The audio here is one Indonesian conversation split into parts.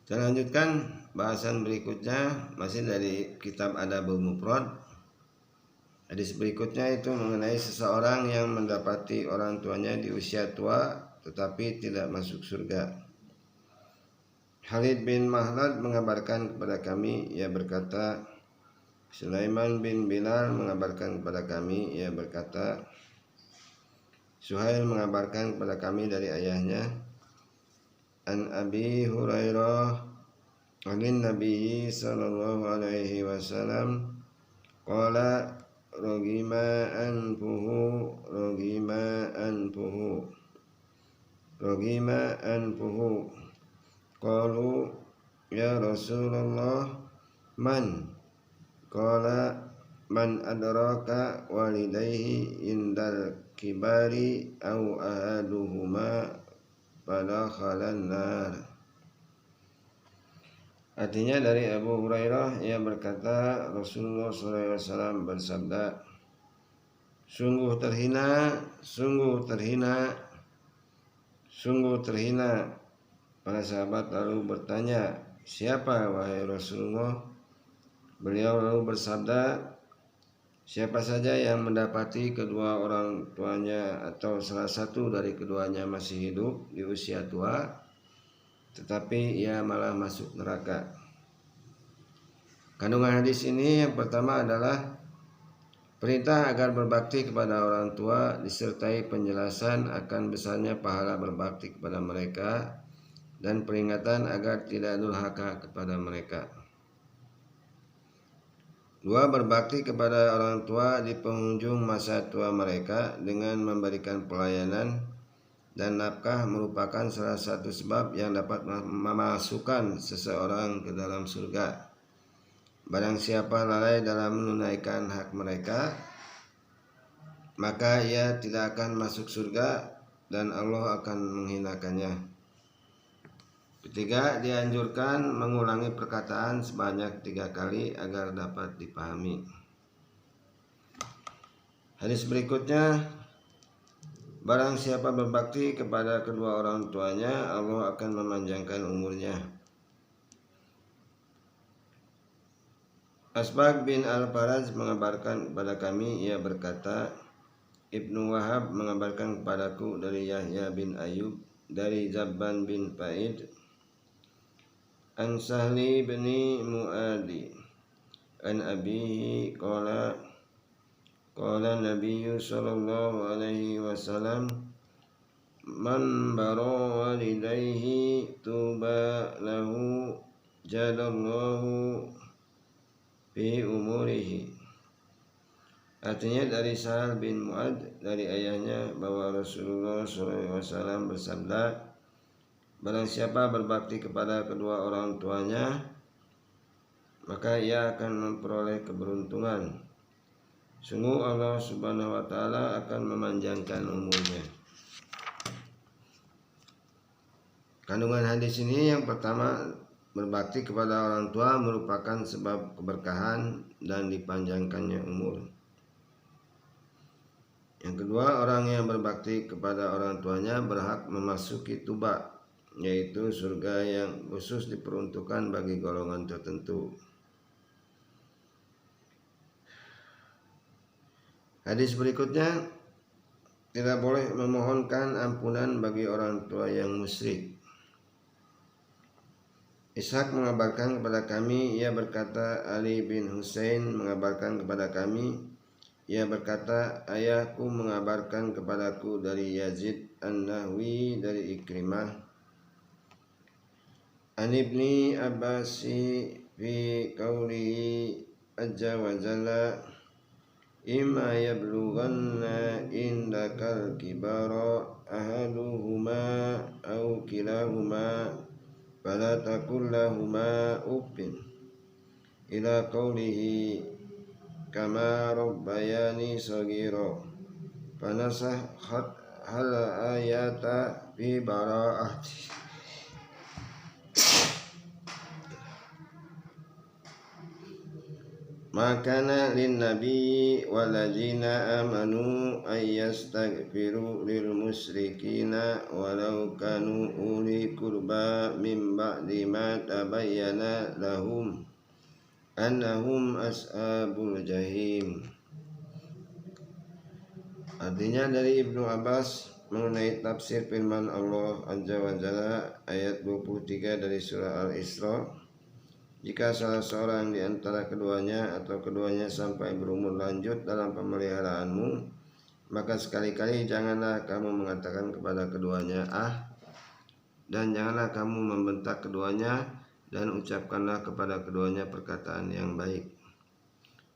Kita lanjutkan bahasan berikutnya, masih dari kitab Adabul Mufrad. Hadis berikutnya itu mengenai seseorang yang mendapati orang tuanya di usia tua tetapi tidak masuk surga. Khalid bin Mahlad mengabarkan kepada kami, ia berkata, Sulaiman bin Bilal mengabarkan kepada kami, ia berkata, Suhail mengabarkan kepada kami dari ayahnya, An Abi Hurairah Agin Nabi sallallahu alaihi wasallam qala rogima anfuhu qalu ya Rasulullah man qala man adraka walidayhi indal kibari au ahaduhuma fadakhalan nar. Artinya dari Abu Hurairah, ia berkata Rasulullah SAW bersabda, sungguh terhina. Para sahabat lalu bertanya, siapa wahai Rasulullah? Beliau lalu bersabda, siapa saja yang mendapati kedua orang tuanya atau salah satu dari keduanya masih hidup di usia tua, tetapi ia malah masuk neraka. Kandungan hadis ini yang pertama adalah perintah agar berbakti kepada orang tua disertai penjelasan akan besarnya pahala berbakti kepada mereka dan peringatan agar tidak durhaka kepada mereka. 2. Berbakti kepada orang tua di penghujung masa tua mereka dengan memberikan pelayanan dan nafkah merupakan salah satu sebab yang dapat memasukkan seseorang ke dalam surga. Barang siapa lalai dalam menunaikan hak mereka, maka ia tidak akan masuk surga dan Allah akan menghinakannya. 3. Dianjurkan mengulangi perkataan sebanyak 3 kali agar dapat dipahami. Hadis berikutnya, barang siapa berbakti kepada kedua orang tuanya, Allah akan memanjangkan umurnya. Asbaq bin Al-Faraz mengabarkan kepada kami, ia berkata, Ibnu Wahab mengabarkan kepadaku dari Yahya bin Ayub, dari Zabban bin Faid, An Sahli bin Mu'adi, An Abihi qala Nabi sallallahu alaihi wasallam, man bara walidayhi tuba lahu jadallahu fi umurihi. Artinya dari Sahal bin Mu'ad dari ayahnya bahwa Rasulullah SAW bersabda, barang siapa berbakti kepada kedua orang tuanya, maka ia akan memperoleh keberuntungan. Sungguh Allah Subhanahu wa Ta'ala akan memanjangkan umurnya. Kandungan hadis ini yang pertama, berbakti kepada orang tua merupakan sebab keberkahan dan dipanjangkannya umur. Yang kedua, orang yang berbakti kepada orang tuanya berhak memasuki tuba, yaitu surga yang khusus diperuntukkan bagi golongan tertentu. Hadis berikutnya, tidak boleh memohonkan ampunan bagi orang tua yang musyrik. Ishaq mengabarkan kepada kami, ia berkata, Ali bin Husain mengabarkan kepada kami, ia berkata, ayahku mengabarkan kepadaku dari Yazid An-Nahwi dari Ikrimah, An Ibni Abbasi fi qawlihi azza wa jalla, imma yablughanna indakal kibara ahaduhuma au kilahuma fala taqul lahuma uffin ila qawlihi kama rabbayani saghira fanasakhat hal ayata fi bara'ati. Makana lin nabi waladzina amanu ayyastaghfiru lil musyrikina walau kanu uli kurba min ba'di ma tabayyana lahum annahum ashabul jahim. Artinya dari Ibnu Abbas mengenai tafsir firman Allah Azza wa Jalla ayat 23 dari surah Al-Isra, jika salah seorang di antara keduanya atau keduanya sampai berumur lanjut dalam pemeliharaanmu, maka sekali-kali janganlah kamu mengatakan kepada keduanya dan janganlah kamu membentak keduanya, dan ucapkanlah kepada keduanya perkataan yang baik.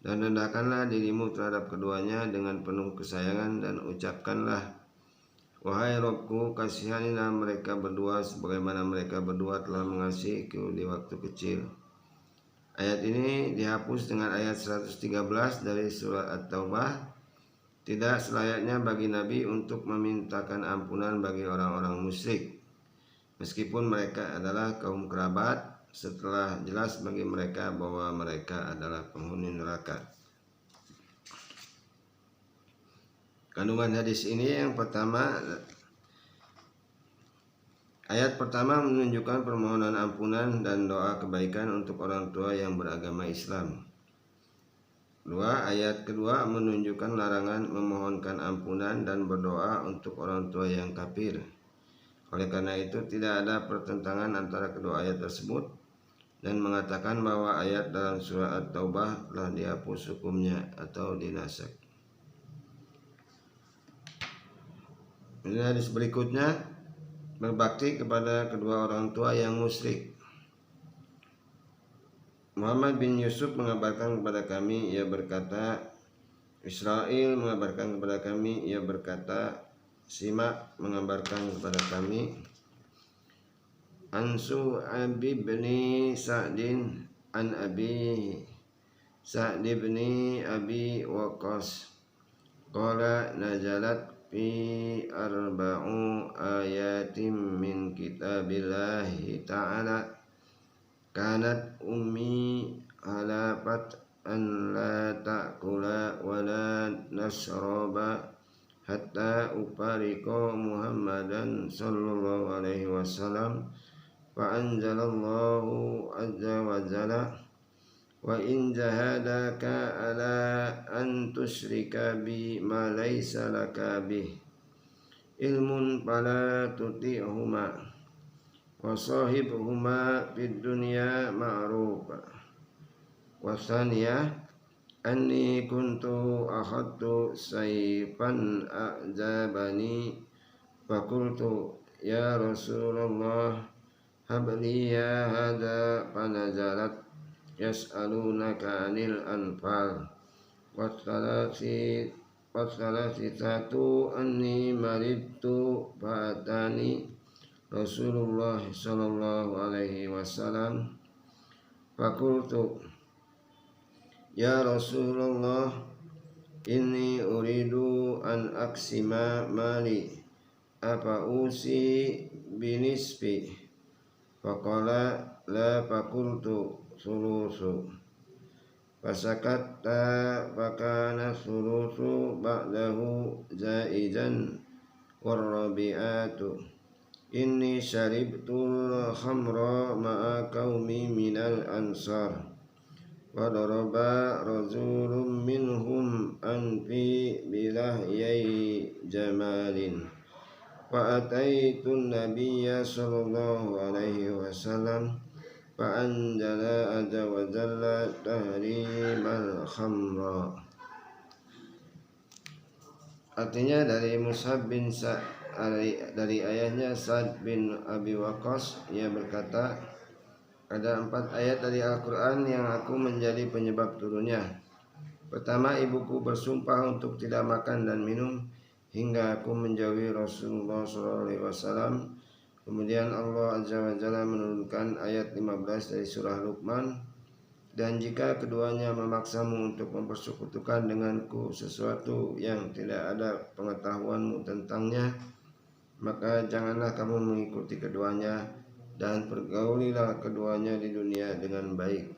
Dan rendahkanlah dirimu terhadap keduanya dengan penuh kesayangan, dan ucapkanlah, wahai Rabbku, kasihanilah mereka berdua sebagaimana mereka berdua telah mengasihiku di waktu kecil. Ayat ini dihapus dengan ayat 113 dari surat At-Taubah. Tidak selayaknya bagi Nabi untuk memintakan ampunan bagi orang-orang musyrik, meskipun mereka adalah kaum kerabat, setelah jelas bagi mereka bahwa mereka adalah penghuni neraka. Kandungan hadis ini yang pertama, ayat pertama menunjukkan permohonan ampunan dan doa kebaikan untuk orang tua yang beragama Islam. Ayat kedua menunjukkan larangan memohonkan ampunan dan berdoa untuk orang tua yang kafir. Oleh karena itu tidak ada pertentangan antara kedua ayat tersebut, dan mengatakan bahwa ayat dalam surah At-Taubah telah dihapus hukumnya atau dinasak. Ini hadis berikutnya, berbakti kepada kedua orang tua yang musyrik. Muhammad bin Yusuf mengabarkan kepada kami, ia berkata, Israel mengabarkan kepada kami, ia berkata, Simak mengabarkan kepada kami, Ansu Abi bin Sa'din an Abi Sa'd bin Abi Waqqas qala nazalat fi arba'u ayatin min kitabillahi ta'ala kanat ummi halafat an la ta'kula wa la nasraba hatta ufariko Muhammadan sallallahu alaihi wasallam. Fa'anzalallahu azza wa jalla, wa in jahadaka ala an tusyrika bi ma laysa laka bih ilmun fala tuti'huma wa sahibhuma fid dunya ma'rufa. Wa thaniyah anni kuntu akhadtu sayfan a'jabani faqultu ya Rasulullah habli ya hadza, fanazalat yas'alunaka anil anfal wassalasatu anni maridtu fa'atani Rasulullah sallallahu alaihi wasallam faqultu ya Rasulullah inni uridu an aksima mali apa usi binisbi. Faqala la faqultu sulusu. Fasakatta fakana sulusu ba'dahu zaizan warrabi'atu inni syaribtul khamra ma'a qaumi minal ansar wa daraba rajulun minhum anfi bilahyai jamalin. Wa ataitun nabiyya sallallahu alaihi wasallam fa anzala azza wa jalla tahrimal khamra. Artinya dari Mus'ab bin dari ayahnya Sa'd bin Abi Waqqas, ia berkata, ada 4 ayat dari Al-Quran yang aku menjadi penyebab turunnya. Pertama, ibuku bersumpah untuk tidak makan dan minum hingga aku menjauhi Rasulullah SAW. Kemudian Allah Azza wa Jalla menurunkan ayat 15 dari surah Luqman, dan jika keduanya memaksamu untuk mempersekutukan denganku sesuatu yang tidak ada pengetahuanmu tentangnya, maka janganlah kamu mengikuti keduanya, dan pergaulilah keduanya di dunia dengan baik.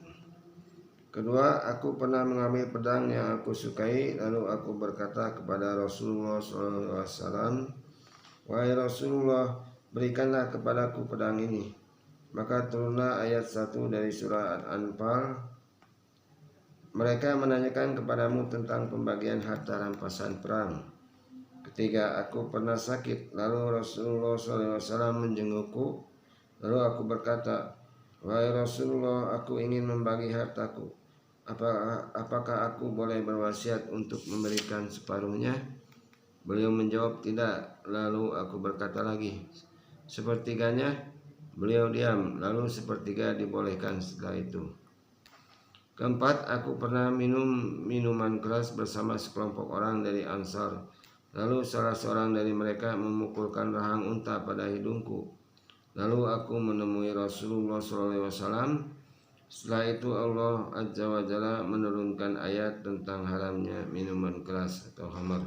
Kedua, aku pernah mengambil pedang yang aku sukai, lalu aku berkata kepada Rasulullah SAW, "Wahai Rasulullah, berikanlah kepadaku pedang ini." Maka turunlah ayat 1 dari surah Al-Anfal, "Mereka menanyakan kepadamu tentang pembagian harta rampasan perang." Ketiga, aku pernah sakit, lalu Rasulullah SAW menjengukku, lalu aku berkata, "Wahai Rasulullah, aku ingin membagi hartaku. Apakah aku boleh berwasiat untuk memberikan separuhnya?" Beliau menjawab, "Tidak." Lalu aku berkata lagi, "Sepertiganya?" Beliau diam, lalu sepertiga dibolehkan setelah itu. Keempat, aku pernah minum minuman keras bersama sekelompok orang dari Ansar. Lalu salah seorang dari mereka memukulkan rahang unta pada hidungku. Lalu aku menemui Rasulullah SAW. Setelah itu Allah Azza wa Jalla menurunkan ayat tentang haramnya minuman keras atau khamar.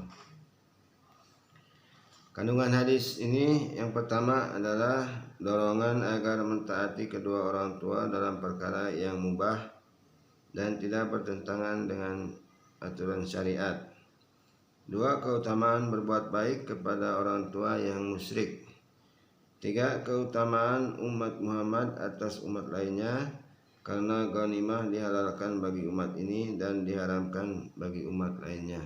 Kandungan hadis ini yang pertama adalah dorongan agar mentaati kedua orang tua dalam perkara yang mubah dan tidak bertentangan dengan aturan syariat. Dua, keutamaan berbuat baik kepada orang tua yang musyrik. Tiga, keutamaan umat Muhammad atas umat lainnya, karena ghanimah dihalalkan bagi umat ini dan diharamkan bagi umat lainnya.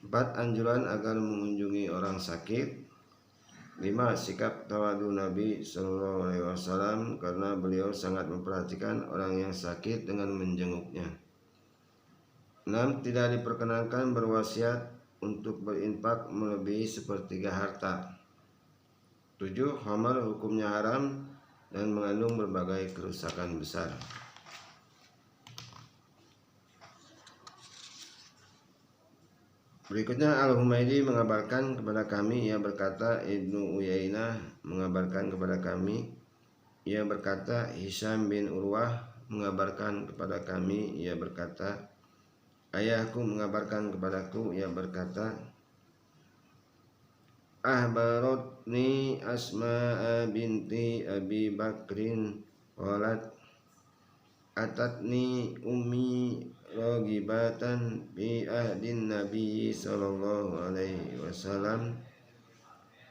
4. Anjuran agar mengunjungi orang sakit. 5. Sikap tawadu Nabi SAW, karena beliau sangat memperhatikan orang yang sakit dengan menjenguknya. 6. Tidak diperkenankan berwasiat untuk berinfak melebihi sepertiga harta. 7. Khamar hukumnya haram dan mengandung berbagai kerusakan besar. Berikutnya Al-Humaydi mengabarkan kepada kami, ia berkata, Ibnu Uyainah mengabarkan kepada kami, ia berkata, Hisham bin Urwah mengabarkan kepada kami, ia berkata, ayahku mengabarkan kepadaku, ia berkata, ahbaratni Asma'a binti Abi Bakrin qalat atatni ummi ragibatan bi ahdin Nabi sallallahu alaihi wasallam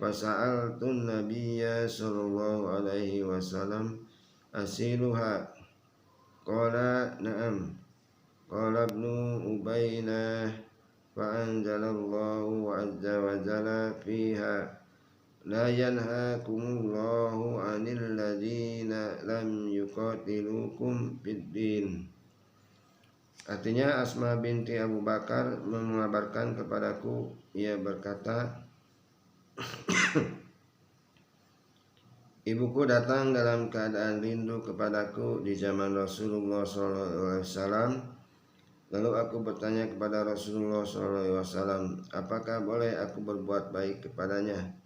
wa sa'altun Nabiyya sallallahu alaihi wasallam asiluha qala na'am qala ibnu Ubaynah fa anzalallahu azza wa jalla fiha la yanhakumullahu 'anil ladzina lam yuqatilukum fid-din. Artinya Asma binti Abu Bakar mengabarkan kepadaku, ia berkata, ibuku datang dalam keadaan rindu kepadaku di zaman Rasulullah SAW. Lalu aku bertanya kepada Rasulullah SAW, apakah boleh aku berbuat baik kepadanya?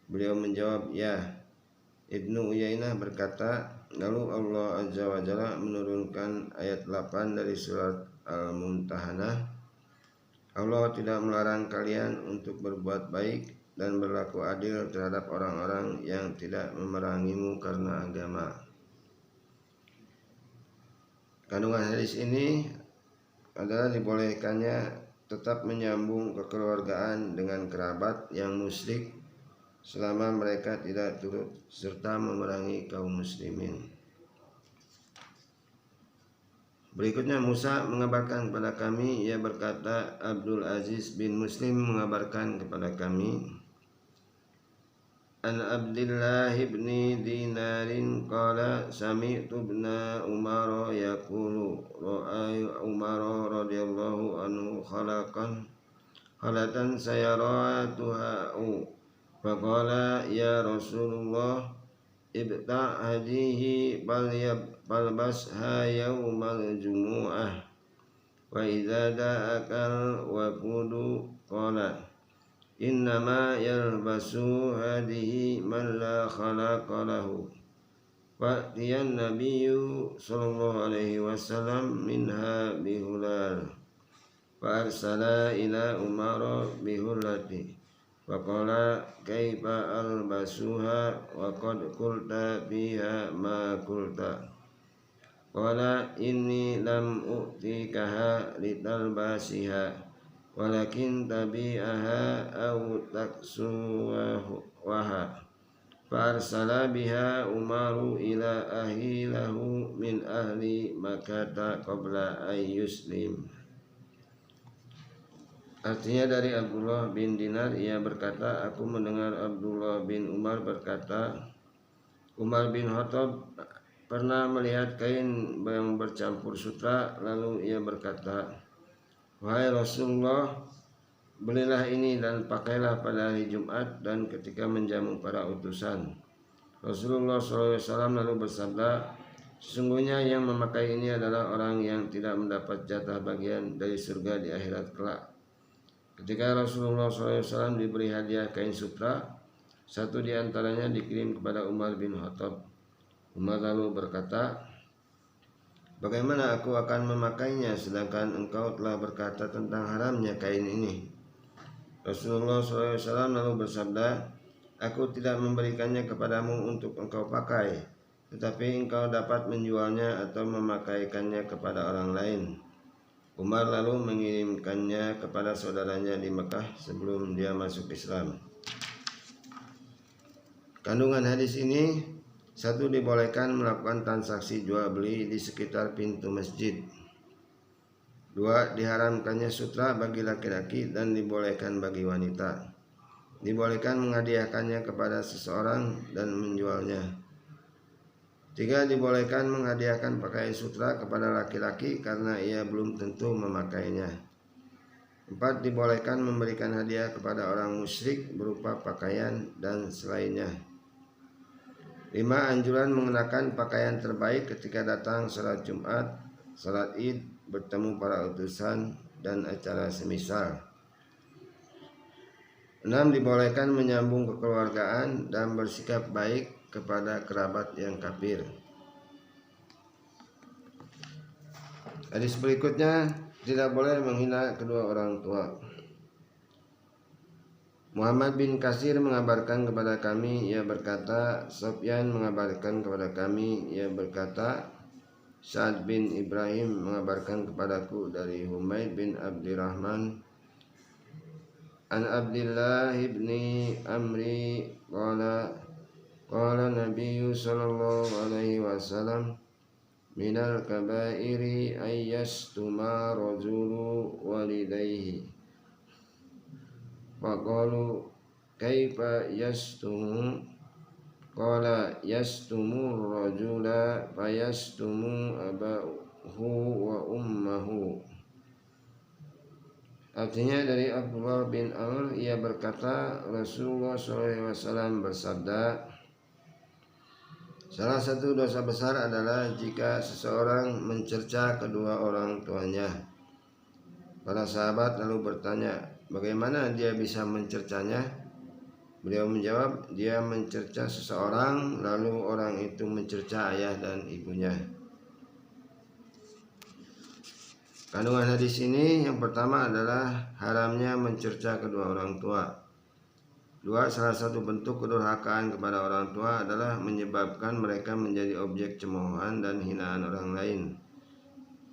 Beliau menjawab, ya. Ibnu Uyainah berkata, lalu Allah Azza wa Jalla menurunkan ayat 8 dari surat Al-Mumtahanah. Allah tidak melarang kalian untuk berbuat baik dan berlaku adil terhadap orang-orang yang tidak memerangimu karena agama. Kandungan hadis ini adalah dibolehkannya tetap menyambung kekeluargaan dengan kerabat yang musyrik selama mereka tidak turut serta memerangi kaum muslimin. Berikutnya Musa mengabarkan kepada kami, ia berkata, Abdul Aziz bin Muslim mengabarkan kepada kami, an Abdillah ibn Dinarin qala sami'tu ibna Umar yaqulu ra'ay Umar radhiyallahu anhu khalatan sayaratuha faqala ya Rasulullah ibta' hadihi balbasha yawmal jumu'ah wa idza da'akal waqudu qala innama yalbasu hadihi man la khalaqa lahu. Fa'tiyan nabiyyu sallallahu alaihi wasallam minha bihulal fa arsala ila Umar bihulati wa qala kaifa albasuha wa qad qulta fiha ma qulta. Qala inni lam u'tikaha litalbasiha walakin tabi'aha aw taksuwaha. Farsala biha Umaru ila ahli lahu min ahli Makkah qabla ay yuslim. Artinya dari Abdullah bin Dinar, ia berkata, aku mendengar Abdullah bin Umar berkata, Umar bin Khattab pernah melihat kain yang bercampur sutra, lalu ia berkata, wahai Rasulullah, belilah ini dan pakailah pada hari Jumat dan ketika menjamu para utusan. Rasulullah SAW lalu bersabda, sesungguhnya yang memakai ini adalah orang yang tidak mendapat jatah bagian dari surga di akhirat kelak. Ketika Rasulullah SAW diberi hadiah kain sutra, satu di antaranya dikirim kepada Umar bin Khattab. Umar lalu berkata, bagaimana aku akan memakainya sedangkan engkau telah berkata tentang haramnya kain ini? Rasulullah SAW lalu bersabda, aku tidak memberikannya kepadamu untuk engkau pakai, tetapi engkau dapat menjualnya atau memakaikannya kepada orang lain. Umar lalu mengirimkannya kepada saudaranya di Mekah sebelum dia masuk Islam. Kandungan hadis ini: satu, dibolehkan melakukan transaksi jual beli di sekitar pintu masjid. Dua, diharamkannya sutra bagi laki-laki dan dibolehkan bagi wanita. Dibolehkan menghadiahkannya kepada seseorang dan menjualnya. Tiga, dibolehkan menghadiahkan pakaian sutra kepada laki-laki karena ia belum tentu memakainya. Empat, dibolehkan memberikan hadiah kepada orang musyrik berupa pakaian dan selainnya. 5. Anjuran mengenakan pakaian terbaik ketika datang salat Jumat, salat Id, bertemu para utusan, dan acara semisal. 6. Dibolehkan menyambung kekeluargaan dan bersikap baik kepada kerabat yang kafir. Hadis berikutnya, tidak boleh menghina kedua orang tua. Muhammad bin Kasir mengabarkan kepada kami, ia berkata, Sofyan mengabarkan kepada kami, ia berkata, Sa'ad bin Ibrahim mengabarkan kepadaku dari Humaid bin Abdurrahman an Abdullah ibn Amri qala Nabi sallallahu alaihi wasallam minal kabairi ayyastuma rajulu walidayhi. Faqalu kaifa yastumu? Qala yastumu rajula fayastumu abahu wa ummahu. Artinya dari Abdullah bin Amr, ia berkata, Rasulullah SAW bersabda, salah satu dosa besar adalah jika seseorang mencerca kedua orang tuanya. Para sahabat lalu bertanya, bagaimana dia bisa mencercanya? Beliau menjawab, dia mencerca seseorang, lalu orang itu mencerca ayah dan ibunya. Kandungan hadis ini yang pertama adalah haramnya mencerca kedua orang tua. Dua, salah satu bentuk kedurhakaan kepada orang tua adalah menyebabkan mereka menjadi objek cemoohan dan hinaan orang lain.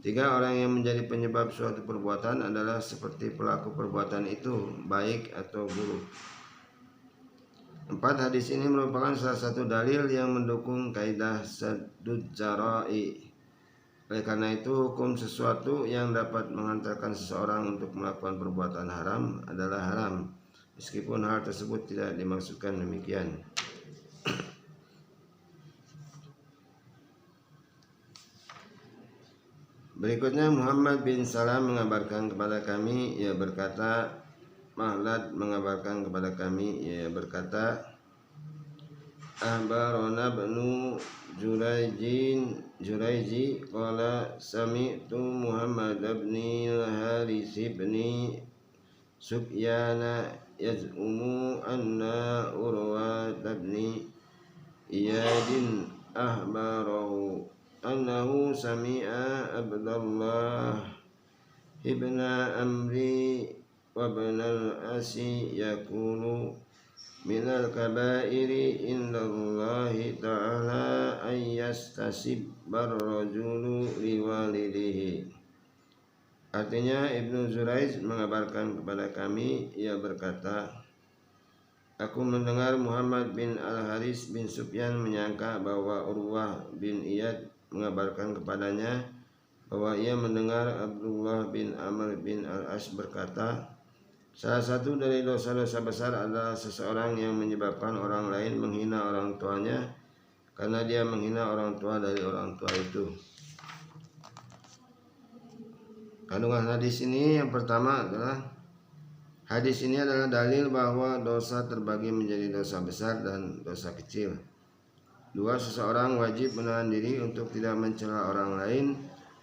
Tiga, orang yang menjadi penyebab suatu perbuatan adalah seperti pelaku perbuatan itu, baik atau buruk. 4. Hadis ini merupakan salah satu dalil yang mendukung kaidah saddud dzara'i. Oleh karena itu, hukum sesuatu yang dapat menghantarkan seseorang untuk melakukan perbuatan haram adalah haram, meskipun hal tersebut tidak dimaksudkan demikian. Berikutnya Muhammad bin Salam mengabarkan kepada kami, ia berkata, Mahlad mengabarkan kepada kami, ia berkata, Ahbarona bnu Jurayji qala sami'tu Muhammad bin Haris bin Sufyan yaz'umu anna Urwa bin Iyadin ahbarahu annahu sami'a Abdullah ibn Amri wa ibn al-Asi yaqulu minal kabairi indallahi ta'ala ayyastasibbar rajulu liwalidihi. Artinya Ibnu Zuraiz mengabarkan kepada kami, ia berkata, aku mendengar Muhammad bin Al-Haris bin Sufyan menyangka bahwa Urwah bin Iyad mengabarkan kepadanya bahwa ia mendengar Abdullah bin Amr bin Al-As berkata, salah satu dari dosa-dosa besar adalah seseorang yang menyebabkan orang lain menghina orang tuanya karena dia menghina orang tua dari orang tua itu. Kandungan hadis ini yang pertama adalah hadis ini adalah dalil bahwa dosa terbagi menjadi dosa besar dan dosa kecil. Dua, seseorang wajib menahan diri untuk tidak mencela orang lain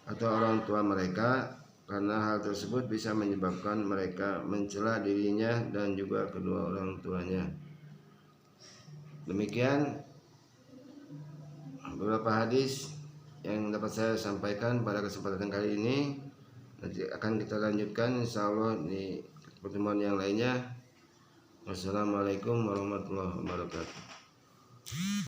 atau orang tua mereka, karena hal tersebut bisa menyebabkan mereka mencela dirinya dan juga kedua orang tuanya. Demikian beberapa hadis yang dapat saya sampaikan pada kesempatan kali ini. Nanti akan kita lanjutkan insyaallah di pertemuan yang lainnya. Wassalamualaikum warahmatullahi wabarakatuh.